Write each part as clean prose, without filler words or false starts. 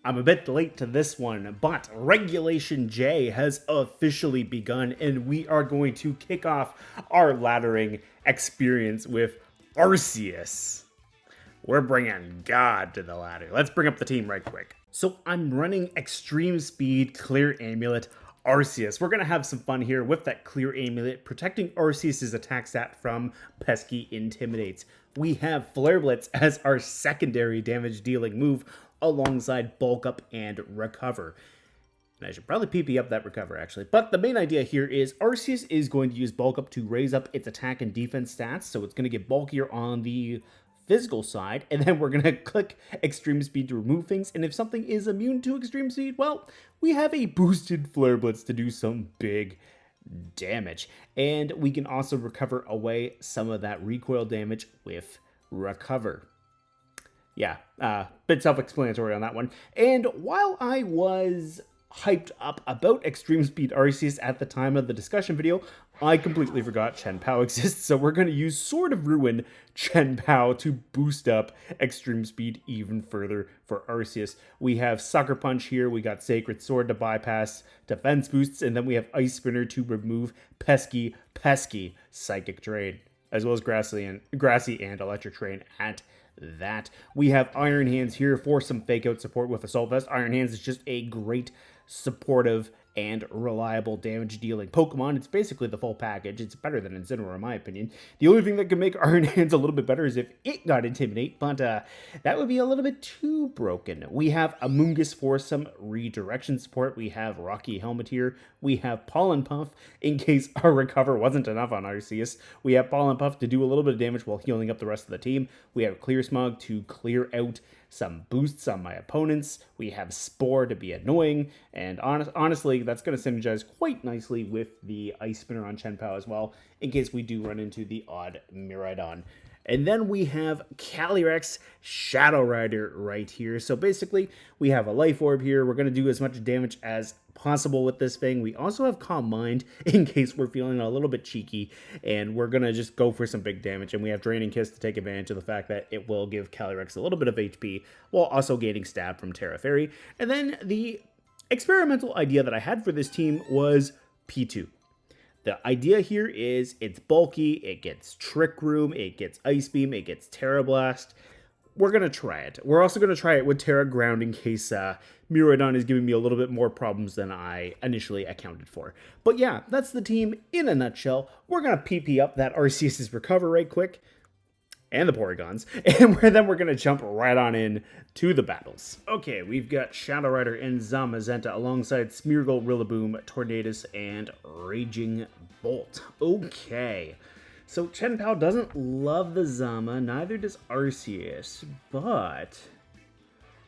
I'm a bit late to this one, but Regulation J has officially begun, and we are going to kick off our laddering experience with Arceus. We're bringing God to the ladder. Let's bring up the team right quick. So I'm running Extreme Speed, Clear Amulet, Arceus. We're going to have some fun here with that Clear Amulet, protecting Arceus' attack stat from pesky Intimidates. We have Flare Blitz as our secondary damage dealing move alongside Bulk Up and Recover. And I should probably PP up that Recover actually. But the main idea here is Arceus is going to use Bulk Up to raise up its attack and defense stats. So it's going to get bulkier on the physical side, and then we're going to click Extreme Speed to remove things, and if something is immune to Extreme Speed, well, we have a boosted Flare Blitz to do some big damage. And we can also recover away some of that recoil damage with Recover. Yeah, bit self-explanatory on that one. And while I was hyped up about Extreme Speed Arceus at the time of the discussion video, I completely forgot Chien-Pao exists, so we're going to use Sword of Ruin Chien-Pao to boost up Extreme Speed even further for Arceus. We have Sucker Punch here, we got Sacred Sword to bypass defense boosts, and then we have Ice Spinner to remove pesky Psychic Drain, as well as Grassy and Electric Drain at that. We have Iron Hands here for some fake out support with Assault Vest. Iron Hands is just a great supportive and reliable damage dealing Pokemon. It's basically the full package. It's better than Incineroar in my opinion. The only thing that could make Iron Hands a little bit better is if it got Intimidate, but that would be a little bit too broken. We have Amoonguss for some redirection support. We have Rocky Helmet here. We have Pollen Puff in case our Recover wasn't enough on Arceus. We have Pollen Puff to do a little bit of damage while healing up the rest of the team. We have Clear Smog to clear out some boosts on my opponents. We have Spore to be annoying, and honestly, that's going to synergize quite nicely with the Ice Spinner on Chien-Pao as well, in case we do run into the odd Miraidon. And then we have Calyrex Shadow Rider right here. So basically, we have a Life Orb here. We're going to do as much damage as possible with this thing. We also have Calm Mind in case we're feeling a little bit cheeky, and we're going to just go for some big damage. And we have Draining Kiss to take advantage of the fact that it will give Calyrex a little bit of HP while also gaining stab from Terra Fairy. And then the experimental idea that I had for this team was P2. The idea here is it's bulky, it gets Trick Room, it gets Ice Beam, it gets Terra Blast. We're going to try it. We're also going to try it with Terra Ground in case Miraidon is giving me a little bit more problems than I initially accounted for. But yeah, that's the team in a nutshell. We're going to PP up that Arceus' Recover right quick, and the Porygons, and then we're going to jump right on in to the battles. Okay, we've got Shadow Rider and Zamazenta alongside Smeargle, Rillaboom, Tornadus, and Raging Bolt. Okay, so Chien-Pao doesn't love the Zama, neither does Arceus, but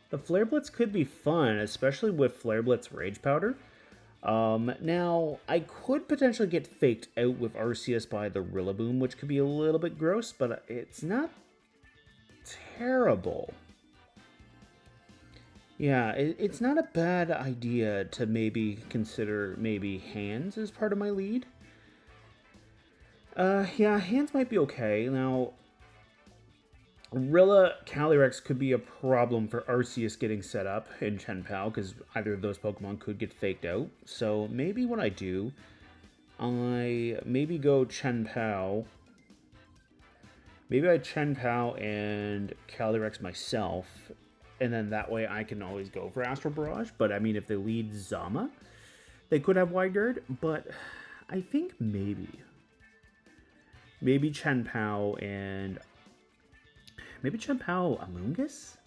the Flare Blitz could be fun, especially with Flare Blitz Rage Powder. Now, I could potentially get faked out with Arceus by the Rillaboom, which could be a little bit gross, but it's not terrible. Yeah, it's not a bad idea to maybe consider Hands as part of my lead. Yeah, Hands might be okay. Now, Rilla Calyrex could be a problem for Arceus getting set up in Chien-Pao, because either of those Pokemon could get faked out. So maybe what I do, I maybe go Chien-Pao. Maybe I Chien-Pao and Calyrex myself, and then that way I can always go for Astral Barrage. But I mean, if they lead Zama, they could have Wide Guard, but I think maybe Chien-Pao and maybe Chien-Pao Amoonguss?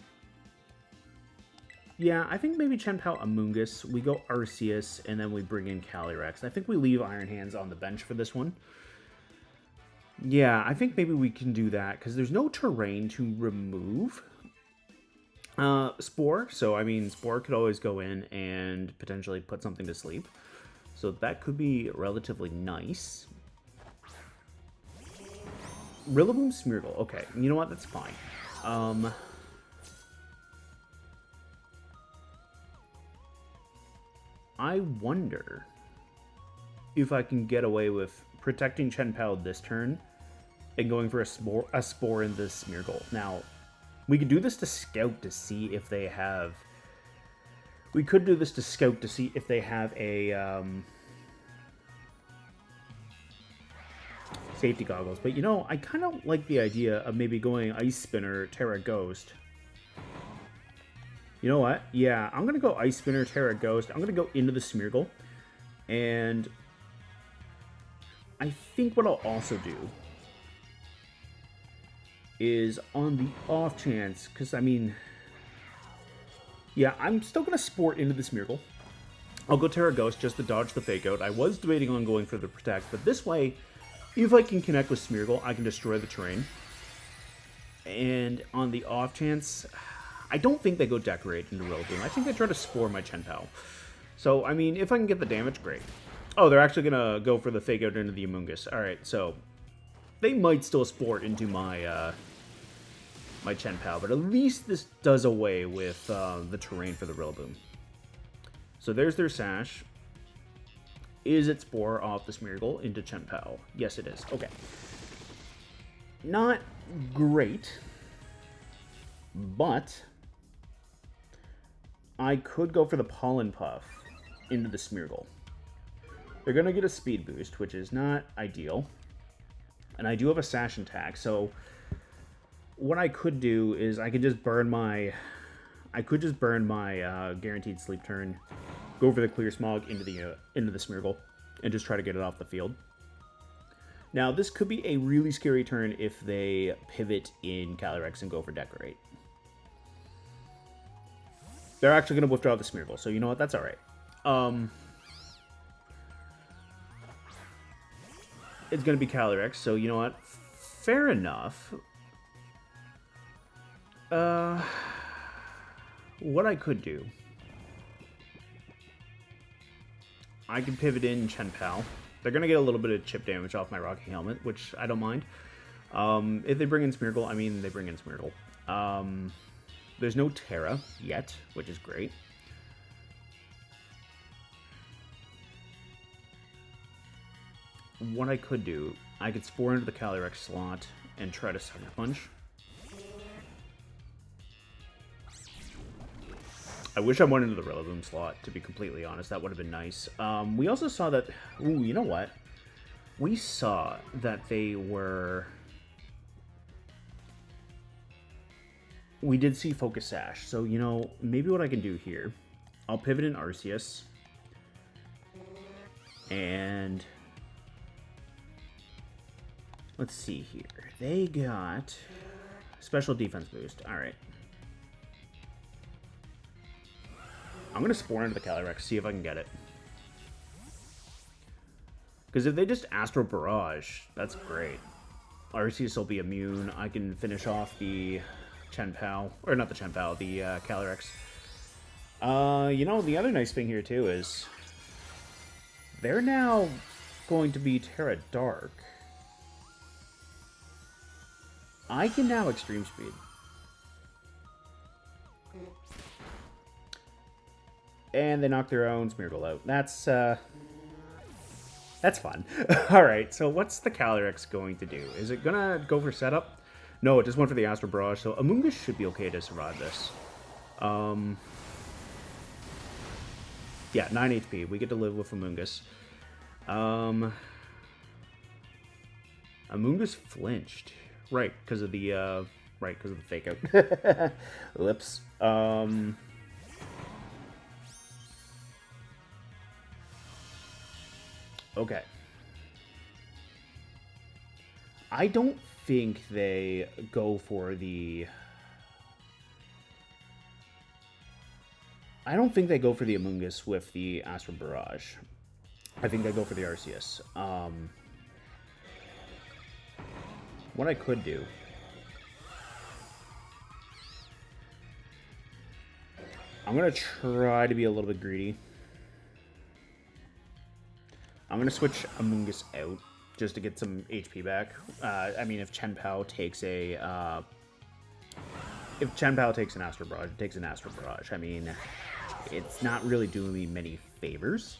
Yeah, I think maybe Chien-Pao Amoonguss. We go Arceus, and then we bring in Calyrex. I think we leave Iron Hands on the bench for this one. Yeah, I think maybe we can do that, because there's no terrain to remove Spore. So, I mean, Spore could always go in and potentially put something to sleep. So that could be relatively nice. Rillaboom Smeargle. Okay, you know what? That's fine. I wonder if I can get away with protecting Chien-Pao this turn and going for a spore in the Smeargle. Now, we could do this to scout to see if they have We could do this to scout to see if they have a safety goggles. But, you know, I kind of like the idea of maybe going Ice Spinner, Terra Ghost. You know what? Yeah, I'm going to go Ice Spinner, Terra Ghost. I'm going to go into the Smeargle. And I think what I'll also do is on the off chance, because, I mean, yeah, I'm still going to Sport into the Smeargle. I'll go Terra Ghost just to dodge the Fake Out. I was debating on going for the Protect, but this way, if I can connect with Smeargle, I can destroy the terrain. And on the off chance, I don't think they go Decorate into Rillaboom. I think they try to Spore my Chien-Pao. So, I mean, if I can get the damage, great. Oh, they're actually going to go for the Fake Out into the Amoonguss. Alright, so they might still Sport into my my Chien-Pao, but at least this does away with the terrain for the Rillaboom. So there's their Sash. Is it Spore off the Smeargle into Chien-Pao? Yes, it is. Okay. Not great, but I could go for the Pollen Puff into the Smeargle. They're going to get a speed boost, which is not ideal. And I do have a Sash attack, so what I could do is I could just burn my... guaranteed sleep turn, go for the Clear Smog into the Smeargle, and just try to get it off the field. Now, this could be a really scary turn if they pivot in Calyrex and go for Decorate. They're actually going to withdraw the Smeargle, so you know what? That's alright. It's going to be Calyrex, so you know what? Fair enough. What I could do, I can pivot in Chien-Pao. They're going to get a little bit of chip damage off my Rocky Helmet, which I don't mind. If they bring in Smeargle, I mean, they bring in Smeargle. There's no Terra yet, which is great. What I could do, I could Spore into the Calyrex slot and try to Sucker Punch. I wish I went into the Rillaboom slot, to be completely honest. That would have been nice. We also saw that... Ooh, you know what? We saw that they were... We did see Focus Sash. So, you know, maybe what I can do here... I'll pivot in Arceus. And... Let's see here. They got... Special Defense Boost. Alright. I'm going to Spore into the Calyrex, see if I can get it. Because if they just Astral Barrage, that's great. Arceus will be immune. I can finish off the Chien-Pao. Or not the Chien-Pao, the Calyrex. You know, the other nice thing here, too, is... They're now going to be Terra Dark. I can now Extreme Speed. And they knock their own Smeargle out. That's fun. Alright, so what's the Calyrex going to do? Is it going to go for setup? No, it just went for the Astral Barrage, so Amoonguss should be okay to survive this. Yeah, 9 HP. We get to live with Amoonguss. Amoonguss flinched. Right, because of the Fake Out. Lips. Okay. I don't think they go for the... I don't think they go for the Amoonguss with the Astral Barrage. I think they go for the Arceus. What I could do... I'm going to try to be a little bit greedy. I'm going to switch Amoonguss out just to get some HP back. I mean, if Chien-Pao takes a... if Chien-Pao takes an Astral Barrage, it takes an Astral Barrage. I mean, it's not really doing me many favors.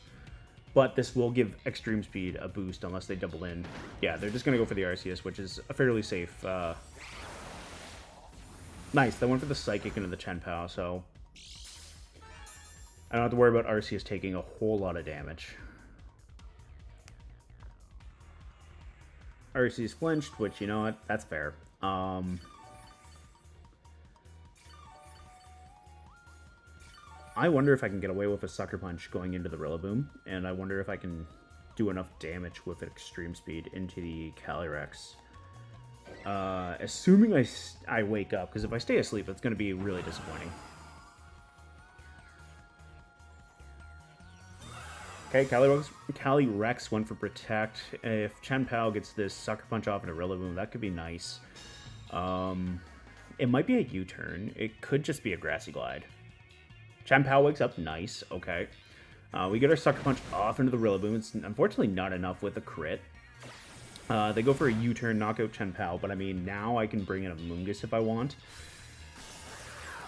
But this will give Extreme Speed a boost unless they double in. Yeah, they're just going to go for the Arceus, which is a fairly safe... Nice, they went for the Psychic into the Chien-Pao, so... I don't have to worry about Arceus taking a whole lot of damage. Arceus flinched, which, you know what, that's fair. I wonder if I can get away with a Sucker Punch going into the Rillaboom, and I wonder if I can do enough damage with Extreme Speed into the Calyrex. Assuming I wake up, because if I stay asleep, it's going to be really disappointing. Okay, Calyrex went for Protect. If Chien-Pao gets this Sucker Punch off into Rillaboom, that could be nice. It might be a U-turn. It could just be a Grassy Glide. Chien-Pao wakes up, nice, okay. We get our Sucker Punch off into the Rillaboom. It's unfortunately not enough with a crit. They go for a U-turn, knock out Chien-Pao, but I mean, now I can bring in a Amoonguss if I want.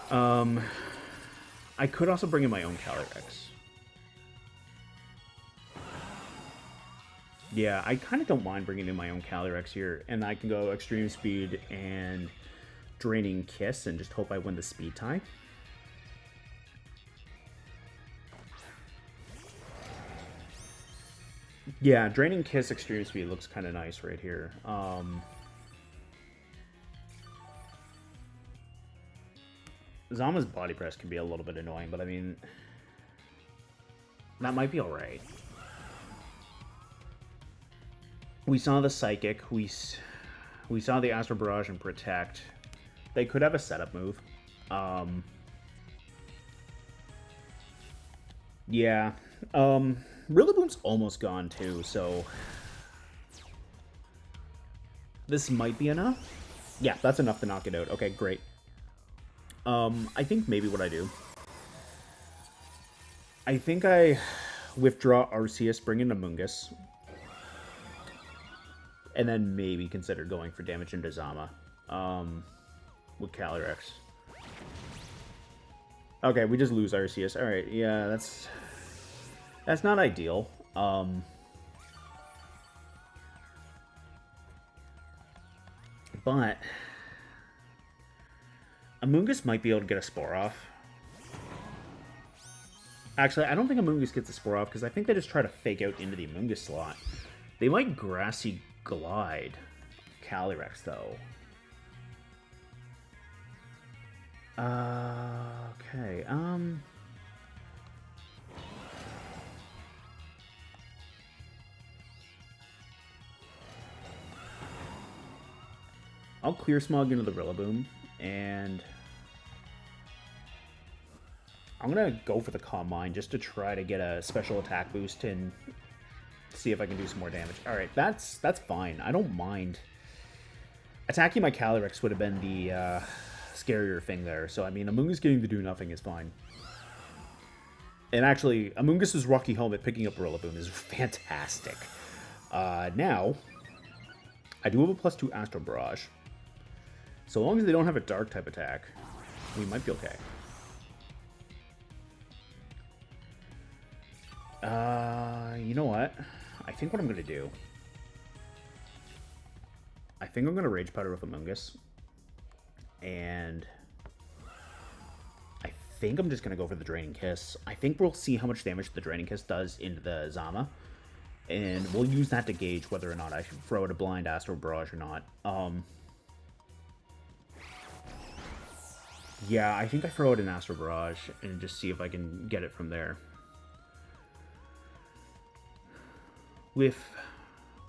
I could also bring in my own Calyrex. Yeah, I kind of don't mind bringing in my own Calyrex here, and I can go Extreme Speed and Draining Kiss and just hope I win the speed tie. Yeah, Draining Kiss Extreme Speed looks kind of nice right here. Zama's Body Press can be a little bit annoying, but I mean, that might be alright. We saw the Psychic, we saw the Astral Barrage and Protect. They could have a setup move. Yeah. Rillaboom's almost gone too, so this might be enough. Yeah, that's enough to knock it out. Okay, great. I think maybe what I do, I think I withdraw Arceus, bring in Amoonguss, and then maybe consider going for damage into Zama with Calyrex. Okay, we just lose Arceus. All right, yeah, that's not ideal. But Amoonguss might be able to get a Spore off. Actually, I don't think Amoonguss gets the Spore off because I think they just try to fake out into the Amoonguss slot. They might Grassy Glide Calyrex, though. Okay, I'll Clear Smog into the Rillaboom, and I'm gonna go for the Calm Mind just to try to get a special attack boost and see if I can do some more damage. Alright, that's fine. I don't mind. Attacking my Calyrex would have been the scarier thing there. So, I mean, Amoonguss getting to do nothing is fine. And actually, Amoonguss's Rocky Helmet picking up Rillaboom is fantastic. Now, I do have a +2 Astral Barrage. So long as they don't have a Dark type attack, we might be okay. You know what? I think what I'm going to do, I think I'm going to Rage Powder with Amoonguss. And I think I'm just going to go for the Draining Kiss. I think we'll see how much damage the Draining Kiss does into the Zama. And we'll use that to gauge whether or not I should throw out a blind Astral Barrage or not. Yeah, I think I throw out an Astral Barrage and just see if I can get it from there. With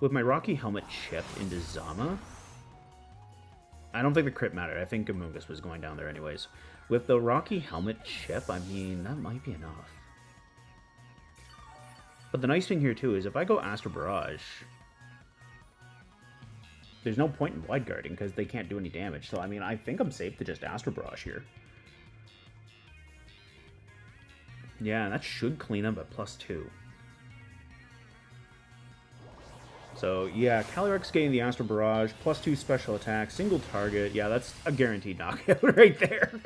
my Rocky Helmet chip into Zama, I don't think the crit mattered. I think Amoonguss was going down there anyways. With the Rocky Helmet chip, I mean, that might be enough. But the nice thing here, too, is if I go Astral Barrage, there's no point in Wide Guarding because they can't do any damage. So, I mean, I think I'm safe to just Astral Barrage here. Yeah, that should clean up at +2. So, yeah, Calyrex getting the Astral Barrage, +2 special attack, single target. Yeah, that's a guaranteed knockout right there.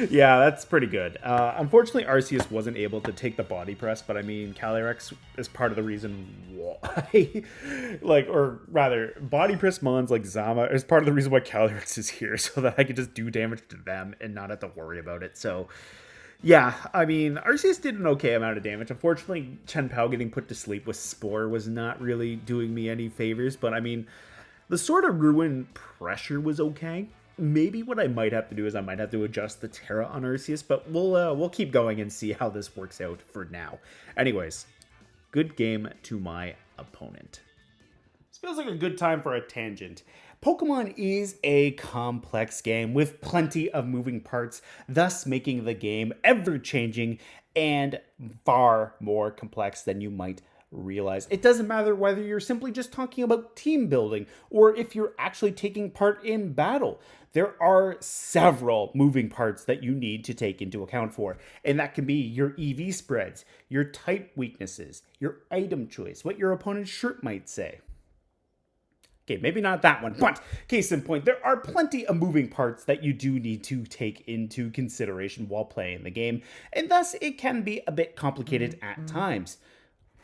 Yeah, that's pretty good. Unfortunately, Arceus wasn't able to take the body press, but I mean, Calyrex is part of the reason why, or rather, body press mons like Zama is part of the reason why Calyrex is here, so that I could just do damage to them and not have to worry about it. So, Yeah, I mean, Arceus did an okay amount of damage. Unfortunately, Chien-Pao getting put to sleep with Spore was not really doing me any favors, but I mean, the Sword of Ruin pressure was okay. Maybe what I might have to do is I might have to adjust the Terra on Arceus, but we'll keep going and see how this works out for now. Anyways, good game to my opponent. This feels like a good time for a tangent. Pokemon is a complex game with plenty of moving parts, thus making the game ever-changing and far more complex than you might realize. It doesn't matter whether you're simply just talking about team building or if you're actually taking part in battle. There are several moving parts that you need to take into account for, and that can be your EV spreads, your type weaknesses, your item choice, what your opponent's shirt might say. Okay, maybe not that one, but case in point, there are plenty of moving parts that you do need to take into consideration while playing the game, and thus it can be a bit complicated at times.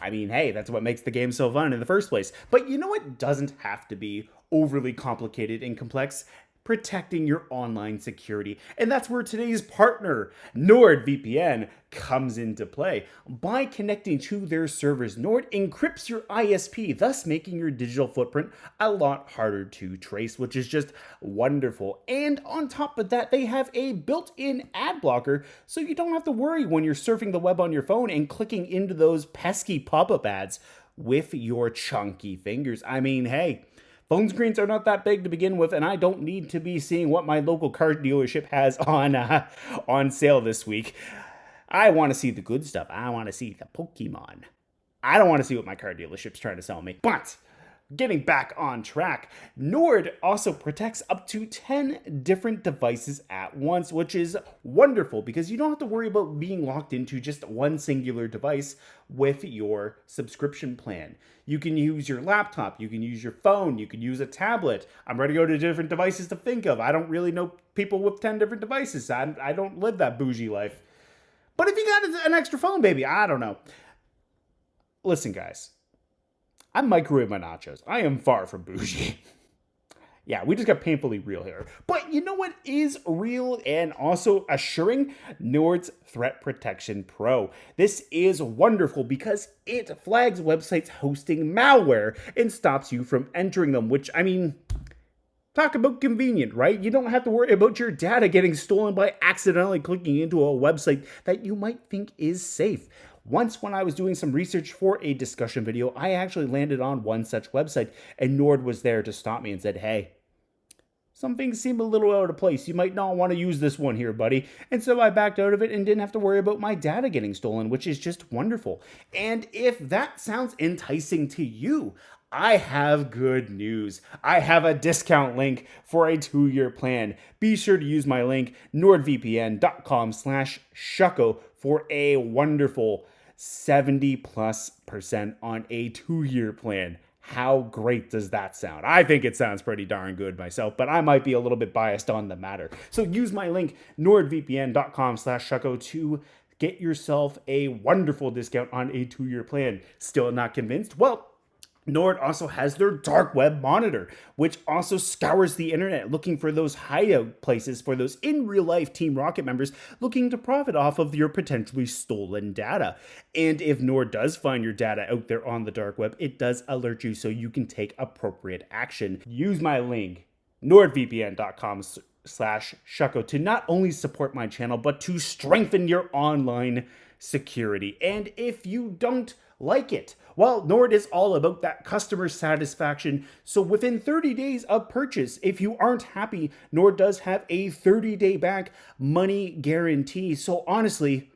I mean, hey, that's what makes the game so fun in the first place. But you know what doesn't have to be overly complicated and complex? Protecting your online security. And that's where today's partner, NordVPN, comes into play. By connecting to their servers, Nord encrypts your ISP, thus making your digital footprint a lot harder to trace, which is just wonderful. And on top of that, they have a built-in ad blocker, so you don't have to worry when you're surfing the web on your phone and clicking into those pesky pop-up ads with your chunky fingers. I mean, hey, phone screens are not that big to begin with, and I don't need to be seeing what my local car dealership has on sale this week. I want to see the good stuff. I want to see the Pokemon. I don't want to see what my car dealership's trying to sell me. But getting back on track, Nord also protects up to 10 different devices at once, which is wonderful because you don't have to worry about being locked into just one singular device with your subscription plan. You can use your laptop, you can use your phone, you can use a tablet. I'm ready to go to different devices to think of. I don't really know people with 10 different devices. I don't live that bougie life. But if you got an extra phone, baby, I don't know. Listen, guys. I microwave my nachos. I am far from bougie. Yeah, we just got painfully real here. But you know what is real and also assuring? Nord's Threat Protection Pro. This is wonderful because it flags websites hosting malware and stops you from entering them, which, I mean, talk about convenient, right? You don't have to worry about your data getting stolen by accidentally clicking into a website that you might think is safe. Once when I was doing some research for a discussion video, I actually landed on one such website, and Nord was there to stop me and said, hey, some things seem a little out of place. You might not want to use this one here, buddy. And so I backed out of it and didn't have to worry about my data getting stolen, which is just wonderful. And if that sounds enticing to you, I have good news. I have a discount link for a 2-year plan. Be sure to use my link, nordvpn.com/shucko, for a wonderful 70+% on a 2-year plan. How great does that sound? I think it sounds pretty darn good myself, but I might be a little bit biased on the matter. So use my link, nordvpn.com/shucko, to get yourself a wonderful discount on a 2-year plan. Still not convinced? Well, Nord also has their dark web monitor, which also scours the internet looking for those hideout places for those in real life Team Rocket members looking to profit off of your potentially stolen data. And if Nord does find your data out there on the dark web, it does alert you so you can take appropriate action. Use my link, nordvpn.com/shucko, to not only support my channel, but to strengthen your online security. And if you don't like it, well, Nord is all about that customer satisfaction. So within 30 days of purchase, if you aren't happy, Nord does have a 30-day back money guarantee. So honestly,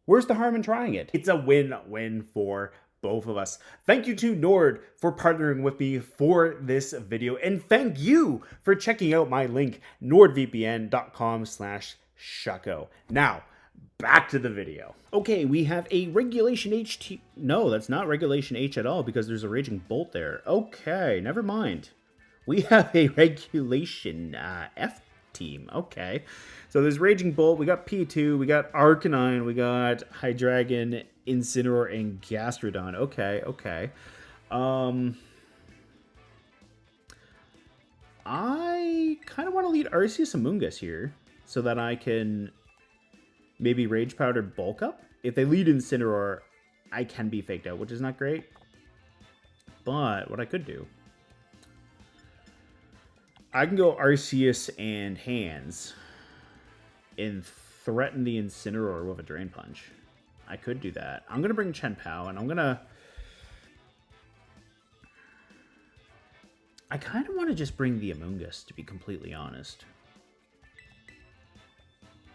where's the harm in trying it? It's a win-win for both of us. Thank you to Nord for partnering with me for this video. And thank you for checking out my link, nordvpn.com/shucko. Now, back to the video. Okay, we have a Regulation H No, that's not Regulation H at all because there's a Raging Bolt there. Okay, never mind. We have a Regulation F team. Okay. So there's Raging Bolt, we got P2, we got Arcanine, we got Hydreigon, Incineroar, and Gastrodon. Okay, okay. I kind of want to lead Arceus and Amoonguss here so that I can Maybe Rage Powder Bulk Up. If they lead Incineroar, I can be faked out, which is not great. But what I could do, I can go Arceus and Hands and threaten the Incineroar with a Drain Punch. I could do that. I'm going to bring Chien-Pao, and I'm going to... I kind of want to just bring the Amoonguss, to be completely honest.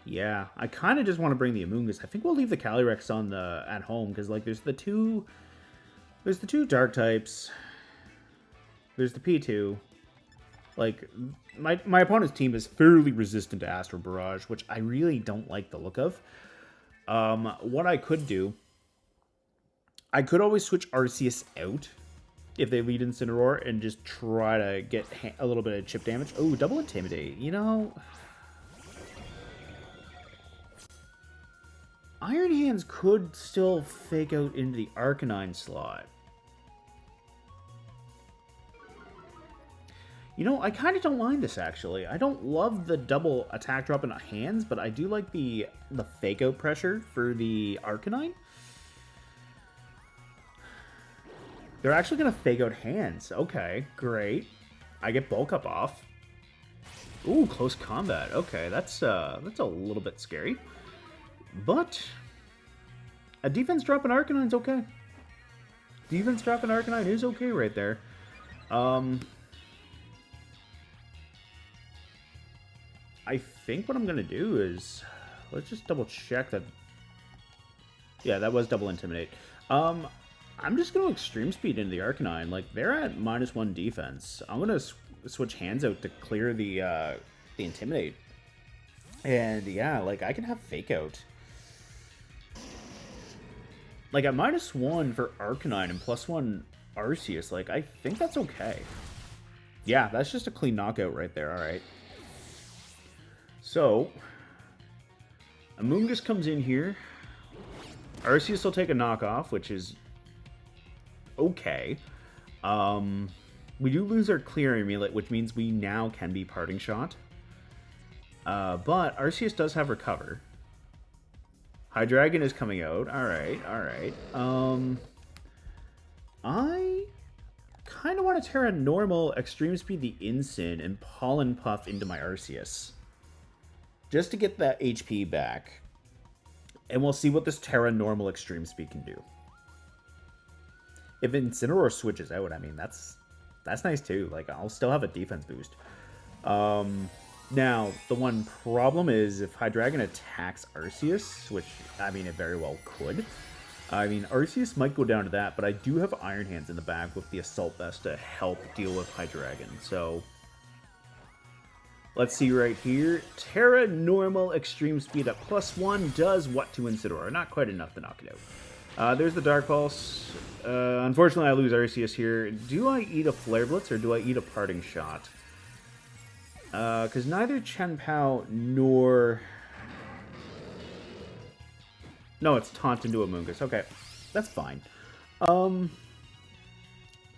Yeah, I kind of just want to bring the Amoonguss. I think we'll leave the Calyrex on the at home, because like there's the two Dark types. There's the P2. Like, my opponent's team is fairly resistant to Astral Barrage, which I really don't like the look of. What I could do, I could always switch Arceus out if they lead Incineroar and just try to get a little bit of chip damage. Oh, double Intimidate. You know, Iron Hands could still fake out into the Arcanine slot. You know, I kind of don't mind this, actually. I don't love the double attack drop in Hands, but I do like the fake out pressure for the Arcanine. They're actually going to fake out Hands. Okay, great. I get Bulk Up off. Ooh, close combat. Okay, that's a little bit scary. But a defense drop in Arcanine's okay. Defense drop in Arcanine is okay right there. I think what I'm going to do is... Let's just double check that... Yeah, that was double Intimidate. I'm just going to Extreme Speed into the Arcanine. Like, they're at -1 defense. I'm going to switch Hands out to clear the Intimidate. And, yeah, like, I can have Fake Out. Like, at -1 for Arcanine and +1 Arceus, like, I think that's okay. Yeah, that's just a clean knockout right there, alright. So, Amoonguss comes in here. Arceus will take a knockoff, which is okay. We do lose our Clear Amulet, which means we now can be Parting Shot. But Arceus does have Recover. Hydreigon is coming out. Alright, alright. I kind of want to Terra Normal, Extreme Speed the Incin, and Pollen Puff into my Arceus. Just to get that HP back. And we'll see what this Terra Normal Extreme Speed can do. If Incineroar switches out, I mean, that's nice too. Like, I'll still have a defense boost. Now, the one problem is if Hydreigon attacks Arceus, which, I mean, it very well could. I mean, Arceus might go down to that, but I do have Iron Hands in the back with the Assault Vest to help deal with Hydreigon. So, let's see right here. Terra Normal Extreme Speed at +1 does what to Incineroar? Not quite enough to knock it out. There's the Dark Pulse. Unfortunately, I lose Arceus here. Do I eat a Flare Blitz or do I eat a Parting Shot? Because neither Chien-Pao nor... No, it's Taunt into Amoonguss. Okay, that's fine.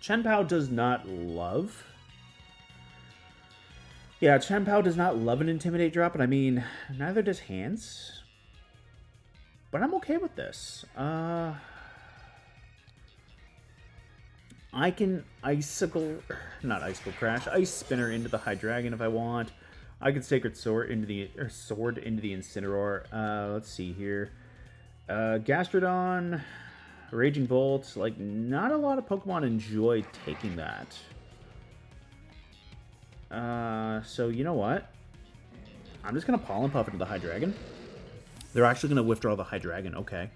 Chien-Pao does not love... Yeah, Chien-Pao does not love an Intimidate drop, and I mean, neither does Hands. But I'm okay with this. I can not Icicle Crash, Ice Spinner into the Hydreigon if I want. I could Sacred Sword into the Incineroar. Let's see here. Gastrodon, Raging Bolt. Like, not a lot of Pokemon enjoy taking that. So you know what? I'm just gonna Pollen Puff into the Hydreigon. They're actually gonna withdraw the Hydreigon. Okay.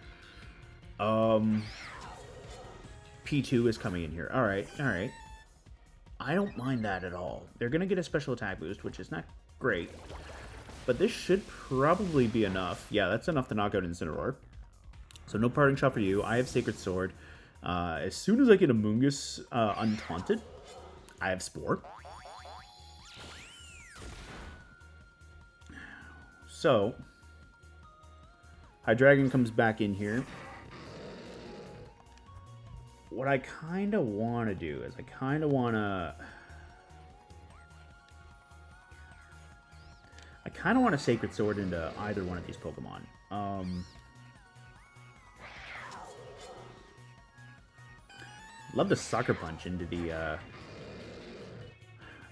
P2 is coming in here. Alright, alright. I don't mind that at all. They're going to get a special attack boost, which is not great. But this should probably be enough. Yeah, that's enough to knock out Incineroar. So no Parting Shot for you. I have Sacred Sword. As soon as I get Amoonguss untaunted, I have Spore. So, Hydreigon comes back in here. What I kind of want to do is I kind of want kind of want a Sacred Sword into either one of these Pokemon. Love to Sucker Punch into the... I'd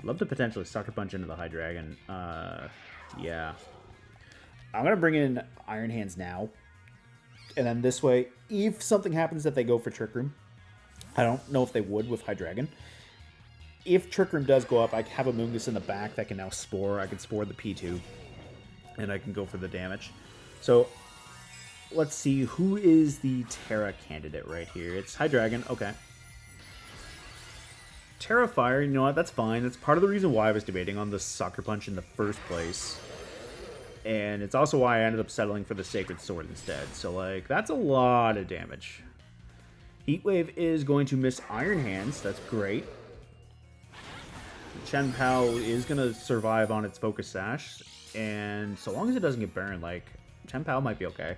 love to potentially Sucker Punch into the Hydreigon. Yeah. I'm going to bring in Iron Hands now. And then this way, if something happens that they go for Trick Room, I don't know if they would with Hydreigon. If Trick Room does go up, I have a Amoonguss in the back that can now Spore. I can Spore the P2. And I can go for the damage. So, let's see. Who is the Terra candidate right here? It's Hydreigon. Okay. Terra Fire, you know what? That's fine. That's part of the reason why I was debating on the Sucker Punch in the first place. And it's also why I ended up settling for the Sacred Sword instead. So, like, that's a lot of damage. Heat Wave is going to miss Iron Hands. That's great. Chien-Pao is going to survive on its Focus Sash. And so long as it doesn't get burned, like, Chien-Pao might be okay.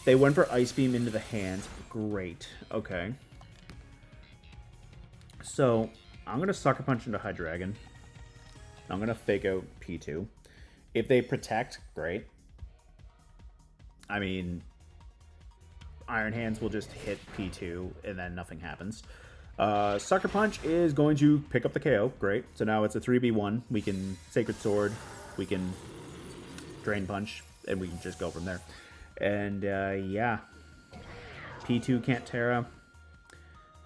They went for Ice Beam into the hands. Great. Okay. So, I'm going to Sucker Punch into Hydreigon. I'm going to Fake Out P2. If they protect, great. I mean, Iron Hands will just hit P2, and then nothing happens. Sucker Punch is going to pick up the KO. Great. So now it's a 3v1. We can Sacred Sword. We can Drain Punch. And we can just go from there. And, yeah. P2 can't Terra.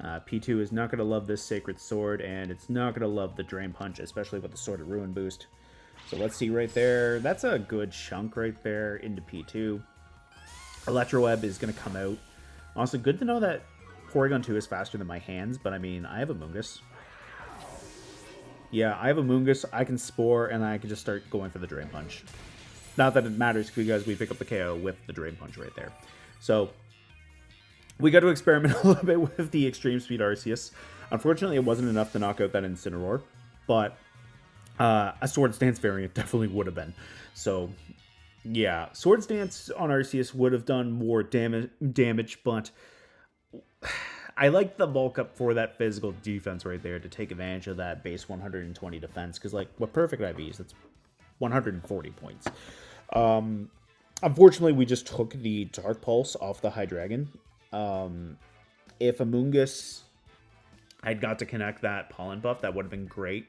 P2 is not going to love this Sacred Sword. And it's not going to love the Drain Punch, especially with the Sword of Ruin boost. So let's see right there. That's a good chunk right there into P2. Electroweb is going to come out. Also, good to know that Porygon 2 is faster than my hands, but I mean, I have a Amoonguss. Yeah, I have a Amoonguss. I can Spore, and I can just start going for the Drain Punch. Not that it matters because we pick up the KO with the Drain Punch right there. So, we got to experiment a little bit with the Extreme Speed Arceus. Unfortunately, it wasn't enough to knock out that Incineroar, but a Swords Dance variant definitely would have been. So, yeah, Swords Dance on Arceus would have done more damage, but I like the bulk up for that physical defense right there to take advantage of that base 120 defense, because, like, with perfect IVs, that's 140 points. Unfortunately, we just took the Dark Pulse off the Hydreigon. If Amoonguss had got to connect that Pollen Buff, that would have been great.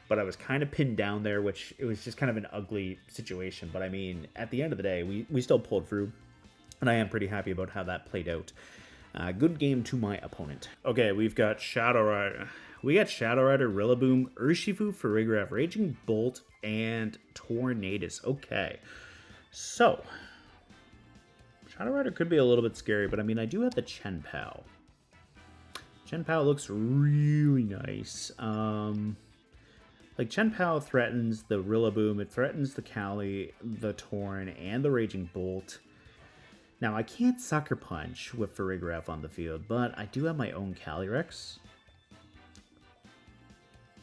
But I was kind of pinned down there, which it was just kind of an ugly situation. But I mean, at the end of the day, we still pulled through. And I am pretty happy about how that played out. Good game to my opponent. Okay, we've got Shadow Rider. We got Shadow Rider, Rillaboom, Urshifu, Farigiraf, Raging Bolt, and Tornadus. Okay. So, Shadow Rider could be a little bit scary, but I mean, I do have the Chien-Pao. Chien-Pao looks really nice. Like, Chien-Pao threatens the Rillaboom, it threatens the Cali, the Torn, and the Raging Bolt. Now, I can't Sucker Punch with Farigiraf on the field, but I do have my own Calyrex.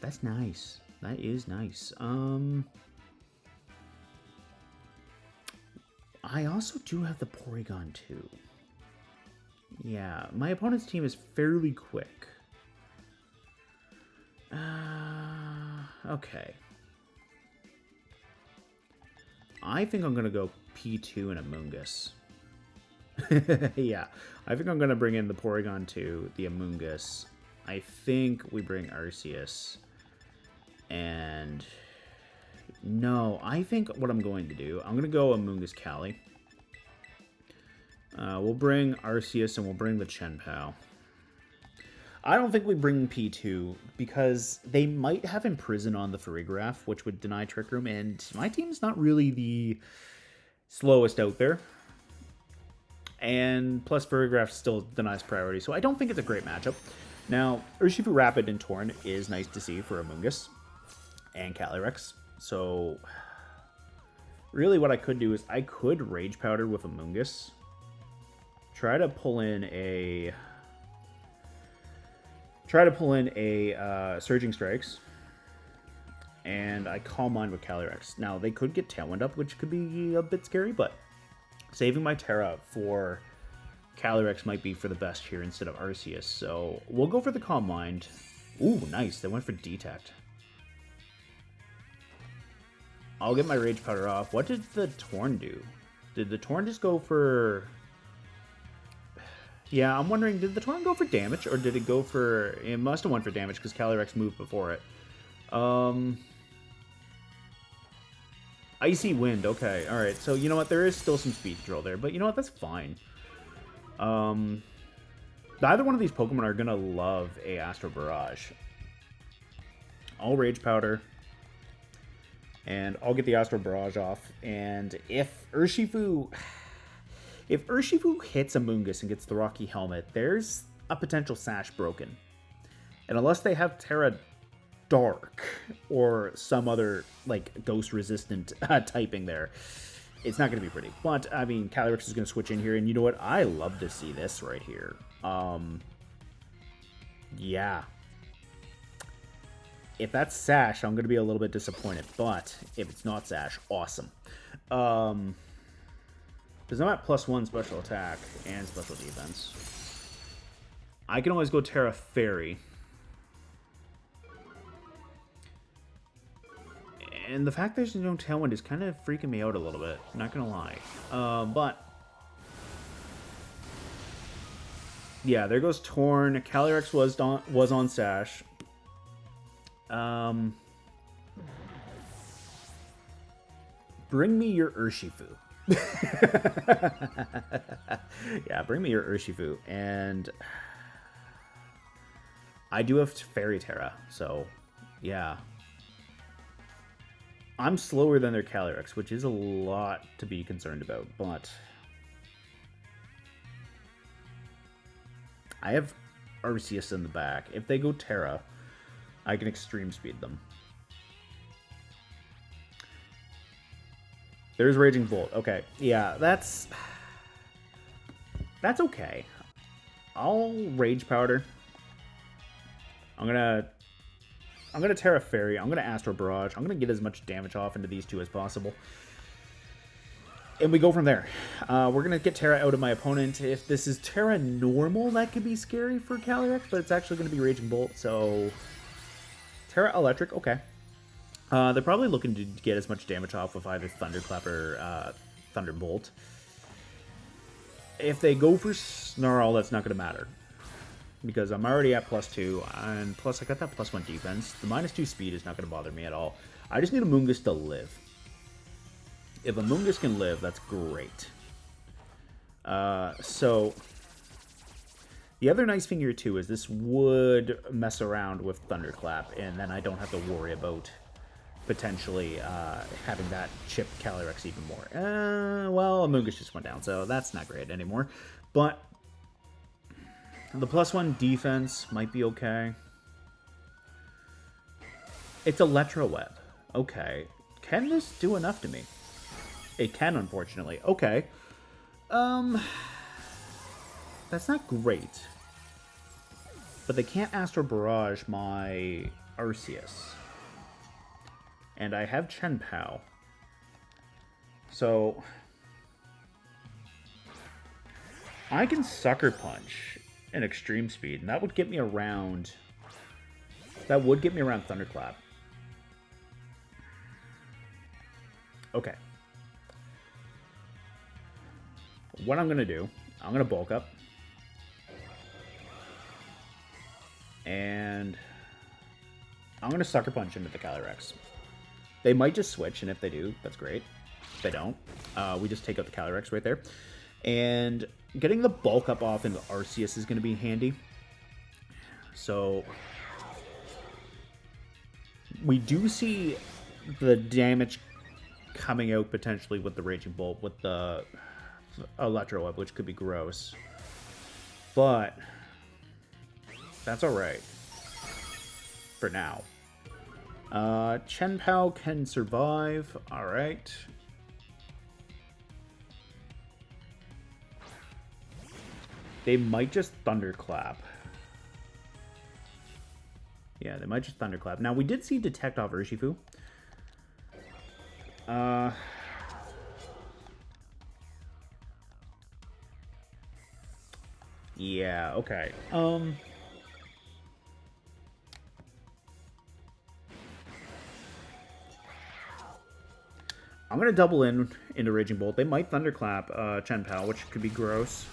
That's nice. That is nice. I also do have the Porygon 2. Yeah, my opponent's team is fairly quick. Okay. I think I'm going to go P2 and Amoonguss. Yeah, I think I'm going to bring in the Porygon 2, the Amoonguss. I think we bring Arceus. And no, I think what I'm going to do, I'm going to go Amoonguss Cali. We'll bring Arceus and we'll bring the Chien-Pao. I don't think we bring P2 because they might have Imprison on the Farigiraf, which would deny Trick Room, and my team's not really the slowest out there. And plus Farigiraf still denies priority, so I don't think it's a great matchup. Now, Urshifu Rapid and Torn is nice to see for Amoonguss and Calyrex. So, really what I could do is I could Rage Powder with Amoonguss. Try to pull in a Surging Strikes. And I Calm Mind with Calyrex. Now, they could get Tailwind up, which could be a bit scary, but saving my Terra for Calyrex might be for the best here instead of Arceus. So, we'll go for the Calm Mind. Ooh, nice. They went for Detect. I'll get my Rage Powder off. What did the Torn do? Did the Torn just go for... Yeah, I'm wondering, did the Torn go for damage, or did it go for... It must have went for damage, because Calyrex moved before it. Icy Wind, okay, alright. So, you know what, there is still some speed control there, but you know what, that's fine. Neither one of these Pokemon are going to love a Astral Barrage. I'll Rage Powder. And I'll get the Astral Barrage off. And if Urshifu hits Amoonguss and gets the Rocky Helmet, there's a potential Sash broken. And unless they have Terra Dark or some other, like, Ghost-resistant typing there, it's not going to be pretty. But, I mean, Calyrex is going to switch in here. And you know what? I love to see this right here. Yeah. If that's Sash, I'm going to be a little bit disappointed. But if it's not Sash, awesome. Because I'm at +1 special attack and special defense. I can always go Terra Fairy. And the fact there's no Tailwind is kind of freaking me out a little bit. Not going to lie. But... yeah, there goes Torn. Calyrex was on Sash. Bring me your Urshifu. Yeah, bring me your Urshifu. And I do have Fairy Terra, so yeah. I'm slower than their Calyrex, which is a lot to be concerned about, but I have Arceus in the back. If they go Terra, I can Extreme Speed them. There's Raging Bolt. Okay, yeah, that's okay. I'll Rage Powder. I'm gonna Terra Fairy. I'm gonna Astral Barrage. I'm gonna get as much damage off into these two as possible. And we go from there. We're going to get Terra out of my opponent. If this is Terra normal, that could be scary for Calyrex, but it's actually going to be Raging Bolt, so... Terra Electric, okay. They're probably looking to get as much damage off with either Thunderclap or Thunderbolt. If they go for Snarl, that's not going to matter. Because I'm already at +2, and plus I got that +1 defense. The -2 speed is not going to bother me at all. I just need Amoonguss to live. If Amoonguss can live, that's great. So, the other nice thing here, too, is this would mess around with Thunderclap, and then I don't have to worry about potentially having that chip Calyrex even more. Well, Amoonguss just went down, so that's not great anymore. But the +1 defense might be okay. It's Electro Web. Okay. Can this do enough to me? It can, unfortunately. Okay. That's not great. But they can't Astral Barrage my Arceus. And I have Chien-Pao. So I can Sucker Punch in Extreme Speed, and that would get me around... That would get me around Thunderclap. Okay. What I'm going to do, I'm going to bulk up. And I'm going to Sucker Punch into the Calyrex. They might just switch, and if they do, that's great. If they don't, we just take out the Calyrex right there. And getting the bulk up off into Arceus is going to be handy. So we do see the damage coming out potentially with the Raging Bolt, with the Electro Web, which could be gross. But that's alright. For now. Chien-Pao can survive. Alright. They might just Thunderclap. Yeah, they might just Thunderclap. Now, we did see Detect off Urshifu. Yeah, okay. I'm going to double into Raging Bolt. They might Thunderclap Chien-Pao, which could be gross.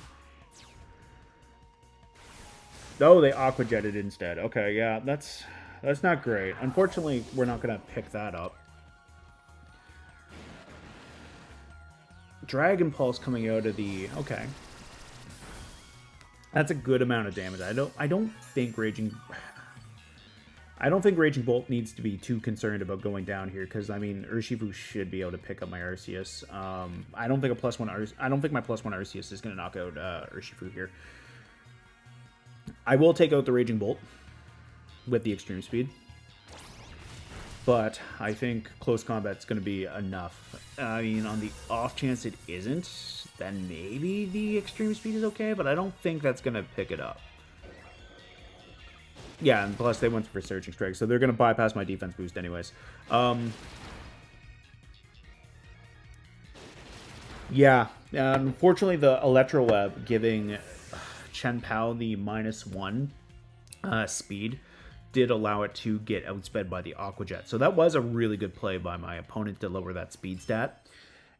Oh, they Aqua Jetted instead. Okay, yeah, that's not great. Unfortunately, we're not going to pick that up. Dragon Pulse coming out of the... Okay. That's a good amount of damage. I don't think Raging Bolt needs to be too concerned about going down here, because I mean Urshifu should be able to pick up my Arceus. I don't think my +1 Arceus is going to knock out Urshifu here. I will take out the Raging Bolt with the Extreme Speed, but I think close combat's going to be enough. I mean, on the off chance it isn't, then maybe the Extreme Speed is okay, but I don't think that's going to pick it up. Yeah, and plus they went for Searching Strike, so they're going to bypass my defense boost anyways. Yeah, unfortunately the Electro Web giving Chien-Pao the -1 speed did allow it to get outsped by the Aqua Jet. So that was a really good play by my opponent to lower that speed stat.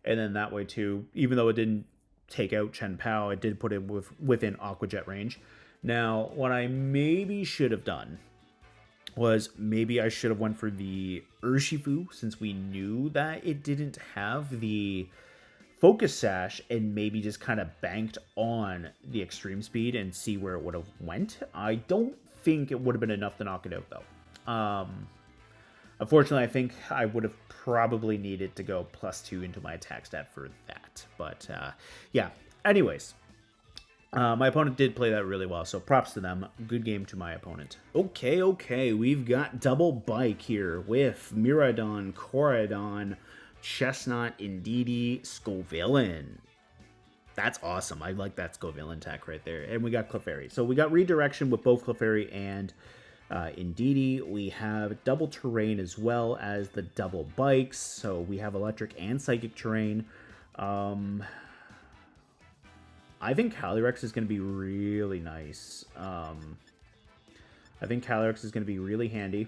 And then that way too, even though it didn't take out Chien-Pao, it did put it within Aqua Jet range. Now, what I maybe should have done was maybe I should have went for the Urshifu, since we knew that it didn't have the Focus Sash, and maybe just kind of banked on the Extreme Speed and see where it would have went. I don't think it would have been enough to knock it out, though. Unfortunately, I think I would have probably needed to go +2 into my attack stat for that. But, yeah. Anyways, my opponent did play that really well, so props to them. Good game to my opponent. Okay, we've got double bike here with Miraidon, Koraidon, Chestnut, Indeedee, Scovillain. That's awesome. I like that Scovillain tech right there. And we got Clefairy. So we got redirection with both Clefairy and Indeedee. We have double terrain as well as the double bikes. So we have electric and psychic terrain. I think Calyrex is going to be really nice. I think Calyrex is going to be really handy.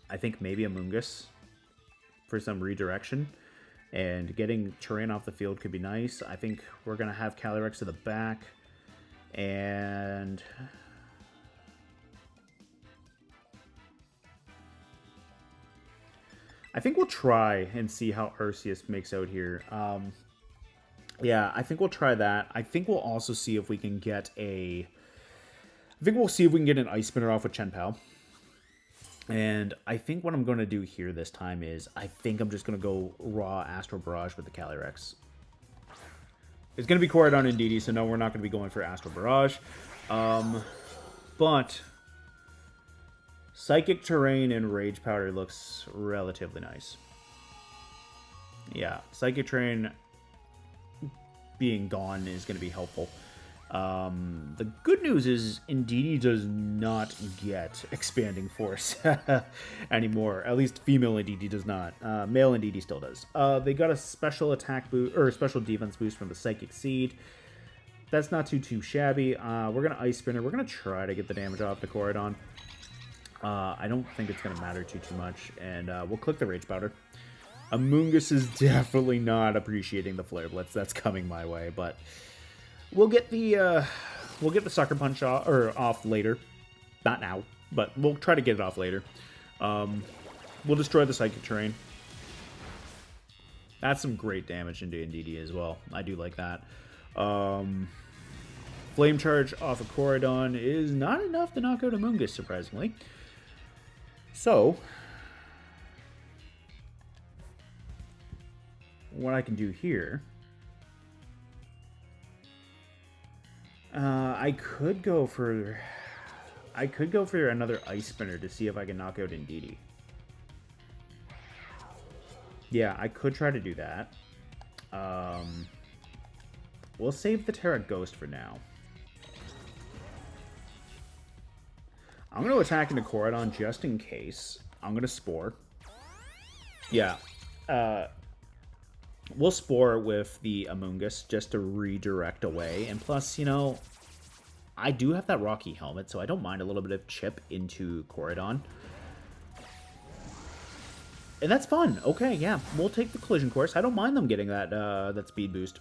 I think maybe Amoonguss for some redirection, and getting terrain off the field could be nice. I think we're going to have Calyrex to the back, and I think we'll try and see how Arceus makes out here. Yeah, I think we'll try that. I think we'll also see if we can get an Ice Spinner off with Chien-Pao. And I think what I'm going to do here this time is I think I'm just going to go raw Astral Barrage with the Calyrex. It's going to be Koraidon and Indeedee, so no, we're not going to be going for Astral Barrage. But Psychic Terrain and Rage Powder looks relatively nice. Yeah, Psychic Terrain being gone is going to be helpful. The good news is Indeedee does not get Expanding Force anymore. At least female Indeedee does not. Male Indeedee still does. They got a special attack boost or special defense boost from the Psychic Seed. That's not too shabby. We're gonna Ice Spinner. We're gonna try to get the damage off the Koraidon. I don't think it's gonna matter too much, and we'll click the Rage Powder. Amoonguss is definitely not appreciating the Flare Blitz that's coming my way, but we'll get the Sucker Punch off later. Not now, but we'll try to get it off later. We'll destroy the Psychic Terrain. That's some great damage into Indeedee as well. I do like that. Flame Charge off of Koraidon is not enough to knock out Amoonguss, surprisingly. So what I can do here, I could go for another Ice Spinner to see if I can knock out Indeedee. Yeah, I could try to do that. We'll save the Terra Ghost for now. I'm going to attack into Koraidon just in case. I'm going to Spore. Yeah. We'll Spore with the Amoonguss just to redirect away. And plus, you know, I do have that Rocky Helmet, so I don't mind a little bit of chip into Koraidon. And that's fun. Okay, yeah, we'll take the collision course. I don't mind them getting that that speed boost.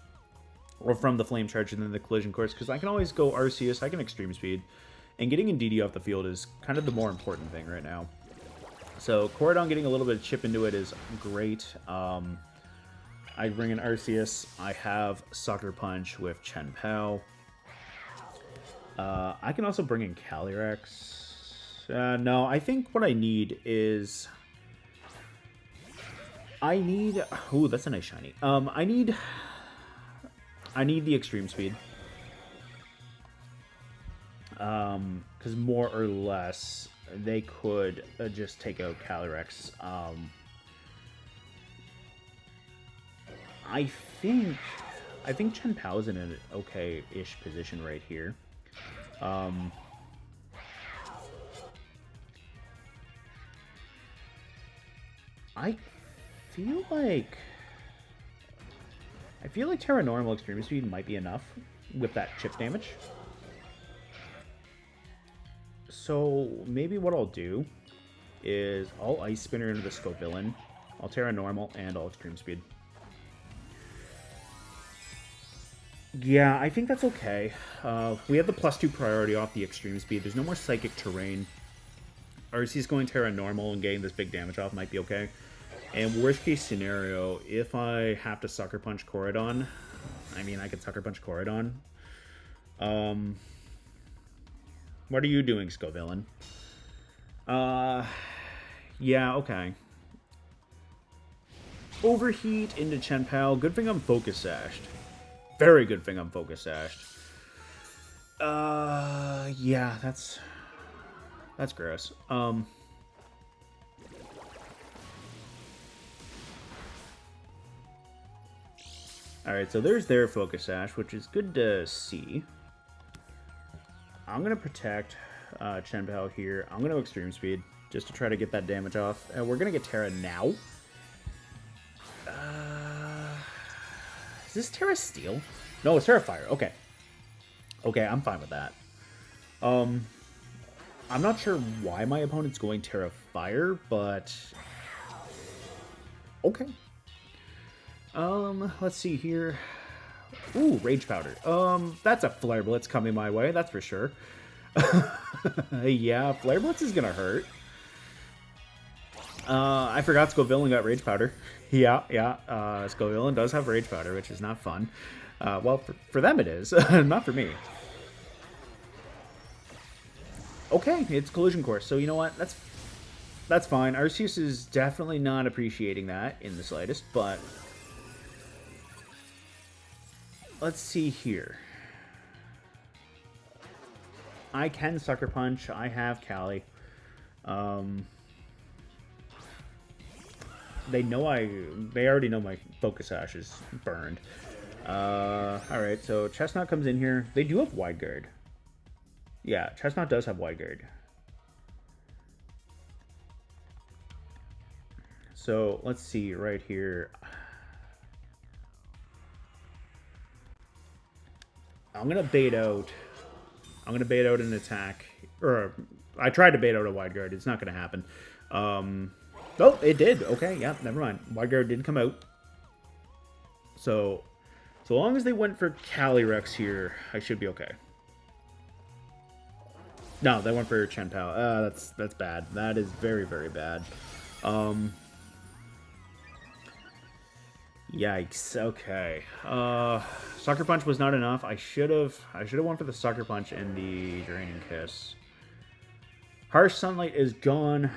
Or from the flame charge and then the collision course, because I can always go Arceus, I can extreme speed. And getting in DD off the field is kind of the more important thing right now. So Corridon getting a little bit of chip into it is great. I bring in Arceus. I have Sucker Punch with Chien-Pao. I can also bring in Calyrex. No, I think what I need is... Ooh, that's a nice shiny. I need the extreme speed. Because more or less, they could just take out Calyrex. I think Chien-Pao's in an okay-ish position right here. I feel like Terra Normal Extreme Speed might be enough with that chip damage. So maybe what I'll do is I'll Ice Spinner into the Scovillain, I'll Terra Normal, and I'll Extreme Speed. Yeah, I think that's okay. We have the +2 priority off the Extreme Speed. There's no more Psychic Terrain. Arceus going Terra Normal and getting this big damage off might be okay. And worst case scenario, if I have to Sucker Punch Corridon, I mean, I could Sucker Punch Corridon. What are you doing, Scovillain? Yeah, okay. Overheat into Chien-Pao. Good thing I'm Focus Sashed. Very good thing I'm Focus Sashed. Yeah, that's gross. Alright, so there's their Focus Sash, which is good to see. I'm going to protect Chien-Pao here. I'm going to Extreme Speed, just to try to get that damage off. We're going to get Terra now. Is this Terra Steel? No, it's Terra Fire. Okay. Okay, I'm fine with that. I'm not sure why my opponent's going Terra Fire, but... okay. Let's see here. Ooh, Rage Powder. That's a Flare Blitz coming my way, that's for sure. Yeah, Flare Blitz is gonna hurt. I forgot Scovillain got Rage Powder. Yeah. Scovillain does have Rage Powder, which is not fun. Well, for them it is, not for me. Okay, it's Collision Course, so you know what? That's fine. Arceus is definitely not appreciating that in the slightest, but... let's see here. I can Sucker Punch. I have Cali. They already know my Focus Sash is burned. Alright, so Chestnut comes in here. They do have Wide Guard. Yeah, Chestnut does have Wide Guard. So, let's see right here. I'm going to bait out an attack. Or, I tried to bait out a Wide Guard. It's not going to happen. Oh, it did. Okay, yeah, never mind. Wide Guard didn't come out. So long as they went for Calyrex here, I should be okay. No, they went for Chien-Pao. That's bad. That is very, very bad. Yikes. Okay. Sucker Punch was not enough. I should have went for the Sucker Punch and the Draining Kiss. Harsh Sunlight is gone.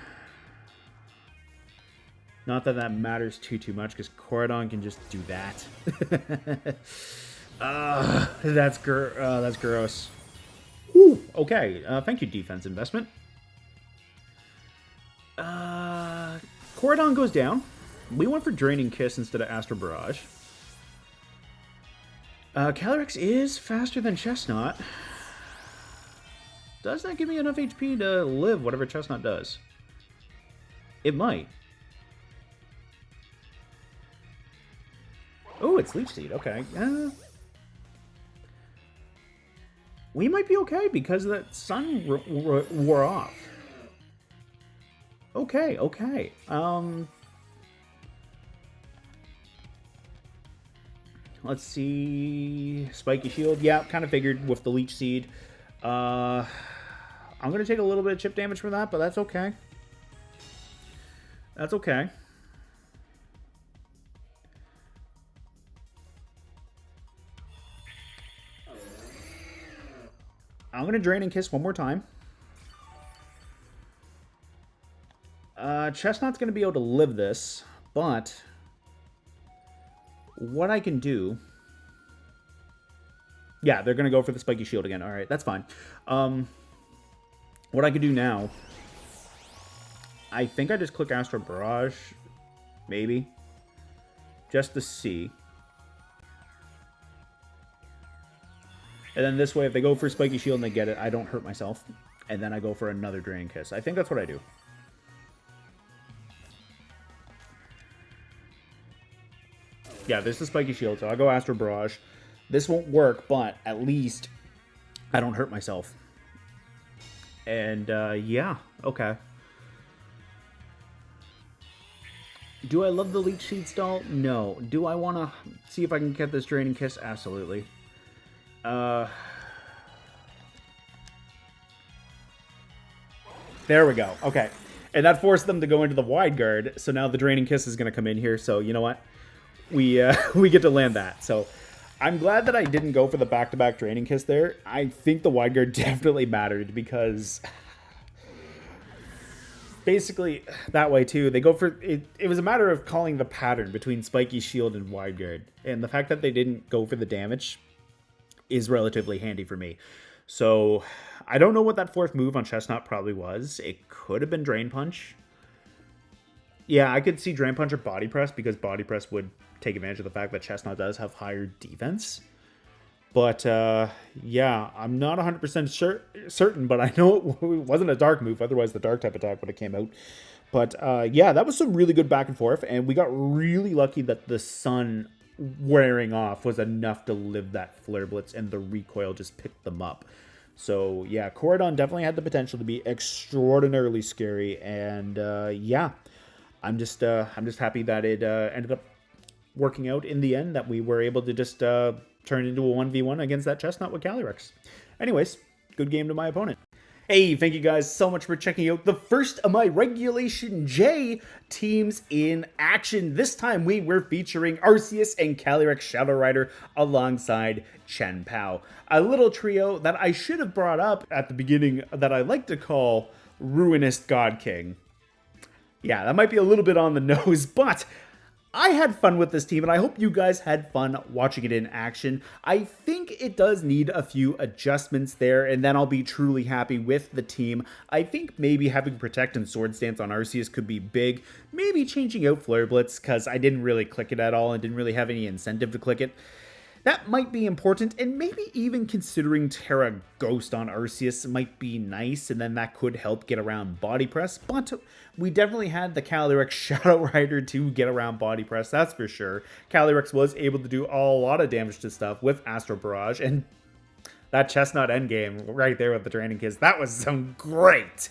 Not that matters too much, because Corridon can just do that. That's gross. Ooh, okay. Thank you, defense investment. Corridon goes down. We went for Draining Kiss instead of Astral Barrage. Calyrex is faster than Chestnut. Does that give me enough HP to live whatever Chestnut does? It might. Oh, it's Leech Seed. Okay. We might be okay because that sun wore off. Okay. Let's see. Spiky Shield. Yeah, kind of figured with the Leech Seed. I'm going to take a little bit of chip damage from that, but that's okay. That's okay. I'm going to Drain and Kiss one more time. Chestnut's going to be able to live this, but what I can do... Yeah, they're going to go for the Spiky Shield again. All right, that's fine. What I could do now... I think I just click Astral Barrage. Maybe. Just to see. And then this way, if they go for Spiky Shield and they get it, I don't hurt myself. And then I go for another Drain Kiss. I think that's what I do. Yeah, this is Spiky Shield, so I'll go Astral Barrage. This won't work, but at least I don't hurt myself. And, yeah, okay. Do I love the Leech Seed stall? No. Do I want to see if I can get this Draining Kiss? Absolutely. There we go. Okay. And that forced them to go into the Wide Guard, so now the Draining Kiss is going to come in here, so you know what? We get to land that. So I'm glad that I didn't go for the back-to-back Draining Kiss there. I think the Wide Guard definitely mattered because basically that way too. They go for it. It was a matter of calling the pattern between Spiky Shield and Wide Guard, and the fact that they didn't go for the damage is relatively handy for me. So I don't know what that fourth move on Chestnut probably was. It could have been Drain Punch. Yeah, I could see Drain Punch or Body Press because Body Press would take advantage of the fact that Chestnut does have higher defense. But, yeah, I'm not 100% certain, but I know it wasn't a Dark move. Otherwise, the Dark type attack would have came out. But, yeah, that was some really good back and forth. And we got really lucky that the Sun wearing off was enough to live that Flare Blitz and the recoil just picked them up. So, yeah, Corridon definitely had the potential to be extraordinarily scary. And, yeah, I'm just happy that it ended up working out in the end, that we were able to just turn into a 1v1 against that Chestnut with Calyrex. Anyways, good game to my opponent. Hey, thank you guys so much for checking out the first of my Regulation J teams in action. This time we were featuring Arceus and Calyrex Shadow Rider alongside Chien-Pao. A little trio that I should have brought up at the beginning that I like to call Ruinous God King. Yeah, that might be a little bit on the nose, but I had fun with this team, and I hope you guys had fun watching it in action. I think it does need a few adjustments there, and then I'll be truly happy with the team. I think maybe having Protect and Sword Stance on Arceus could be big. Maybe changing out Flare Blitz, because I didn't really click it at all and didn't really have any incentive to click it. That might be important, and maybe even considering Terra Ghost on Arceus might be nice, and then that could help get around Body Press, but we definitely had the Calyrex Shadow Rider to get around Body Press, that's for sure. Calyrex was able to do a lot of damage to stuff with Astral Barrage, and that Chestnut endgame right there with the Draining Kiss, that was some great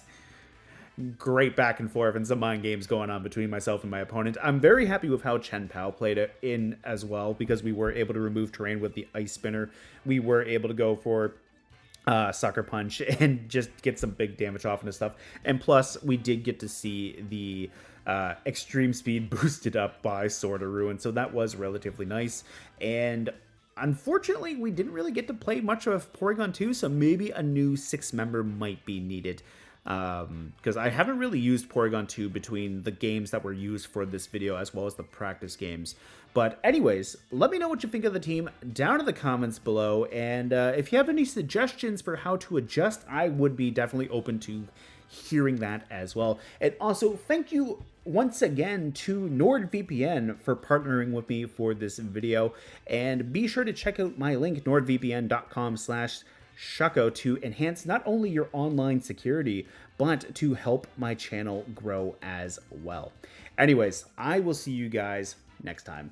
back and forth and some mind games going on between myself and my opponent. I'm very happy with how Chien-Pao played it in as well, because we were able to remove terrain with the Ice Spinner. We were able to go for Sucker Punch and just get some big damage off and stuff. And plus, we did get to see the extreme speed boosted up by Sword of Ruin, so that was relatively nice. And unfortunately, we didn't really get to play much of Porygon 2, so maybe a new 6-member might be needed. Because I haven't really used Porygon 2 between the games that were used for this video as well as the practice games. But anyways, let me know what you think of the team down in the comments below, and if you have any suggestions for how to adjust, I would be definitely open to hearing that as well. And also, thank you once again to NordVPN for partnering with me for this video, and be sure to check out my link, nordvpn.com/Shucko, to enhance not only your online security, but to help my channel grow as well. Anyways, I will see you guys next time.